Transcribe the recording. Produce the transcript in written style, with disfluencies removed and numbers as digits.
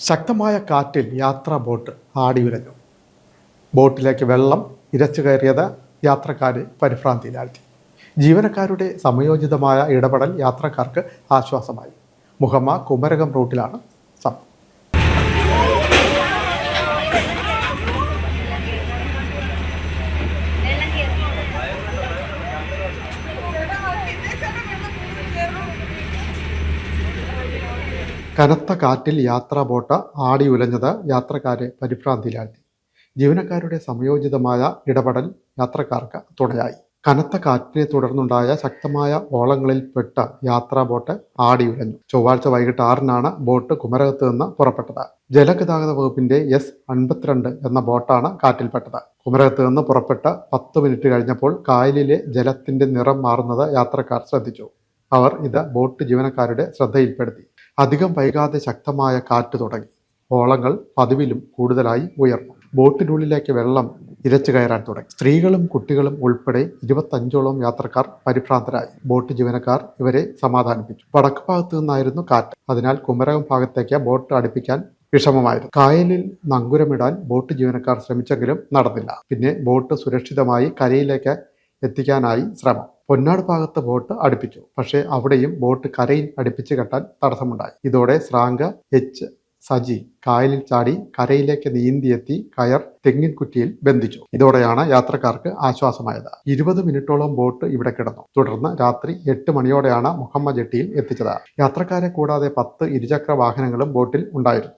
ശക്തമായ കാറ്റിൽ യാത്രാ ബോട്ട് ആടിയുലഞ്ഞു. ബോട്ടിലേക്ക് വെള്ളം ഇരച്ചു കയറിയത് യാത്രക്കാരെ പരിഭ്രാന്തിയിലാഴ്ത്തി. ജീവനക്കാരുടെ സമയോചിതമായ ഇടപെടൽ യാത്രക്കാർക്ക് ആശ്വാസമായി. മുഹമ്മ കുമരകം റൂട്ടിലാണ് സംഭവം. കനത്ത കാറ്റിൽ യാത്രാ ബോട്ട് ആടിയുലഞ്ഞത് യാത്രക്കാരെ പരിഭ്രാന്തിയിലാഴ്ത്തി. ജീവനക്കാരുടെ സമയോചിതമായ ഇടപെടൽ യാത്രക്കാർക്ക് തുണയായി. കനത്ത കാറ്റിനെ തുടർന്നുണ്ടായ ശക്തമായ ഓളങ്ങളിൽപ്പെട്ട യാത്രാ ബോട്ട് ആടിയുലഞ്ഞു. ചൊവ്വാഴ്ച വൈകിട്ട് 6-നാണ് ബോട്ട് കുമരകത്ത് നിന്ന് പുറപ്പെട്ടത്. ജലഗതാഗത വകുപ്പിന്റെ S52 എന്ന ബോട്ടാണ് കാറ്റിൽപ്പെട്ടത്. കുമരകത്ത് നിന്ന് പുറപ്പെട്ട് 10 മിനിറ്റ് കഴിഞ്ഞപ്പോൾ കായലിലെ ജലത്തിന്റെ നിറം മാറുന്നത് യാത്രക്കാർ ശ്രദ്ധിച്ചു. അവർ ഇത് ബോട്ട് ജീവനക്കാരുടെ ശ്രദ്ധയിൽപ്പെടുത്തി. അധികം വൈകാതെ ശക്തമായ കാറ്റ് തുടങ്ങി. ഓളങ്ങൾ പതിവിലും കൂടുതലായി ഉയർന്നു. ബോട്ടിനുള്ളിലേക്ക് വെള്ളം ഇരച്ചു കയറാൻ തുടങ്ങി. സ്ത്രീകളും കുട്ടികളും ഉൾപ്പെടെ 25ഓളം യാത്രക്കാർ പരിഭ്രാന്തരായി. ബോട്ട് ജീവനക്കാർ ഇവരെ സമാധാനിപ്പിച്ചു. വടക്ക് ഭാഗത്തു നിന്നായിരുന്നു കാറ്റ്. അതിനാൽ കുമരകം ഭാഗത്തേക്ക് ബോട്ട് അടുപ്പിക്കാൻ വിഷമമായിരുന്നു. കായലിൽ നങ്കുരമിടാൻ ബോട്ട് ജീവനക്കാർ ശ്രമിച്ചെങ്കിലും നടന്നില്ല. പിന്നെ ബോട്ട് സുരക്ഷിതമായി കരയിലേക്ക് എത്തിക്കാനായി ശ്രമം. പൊന്നാട് ഭാഗത്ത് ബോട്ട് അടുപ്പിച്ചു. പക്ഷേ അവിടെയും ബോട്ട് കരയിൽ അടുപ്പിച്ച് കെട്ടാൻ തടസ്സമുണ്ടായി. ഇതോടെ സ്രാങ്ക് H സജി കായലിൽ ചാടി കരയിലേക്ക് നീന്തിയെത്തി കയർ തെങ്ങിൻ കുറ്റിയിൽ ബന്ധിച്ചു. ഇതോടെയാണ് യാത്രക്കാർക്ക് ആശ്വാസമായത്. 20 മിനിറ്റോളം ബോട്ട് ഇവിടെ കിടന്നു. തുടർന്ന് രാത്രി 8 മണിയോടെയാണ് മുഹമ്മ ജെട്ടിയിൽ എത്തിച്ചത്. യാത്രക്കാരെ കൂടാതെ 10 ഇരുചക്ര വാഹനങ്ങളും ബോട്ടിൽ ഉണ്ടായിരുന്നു.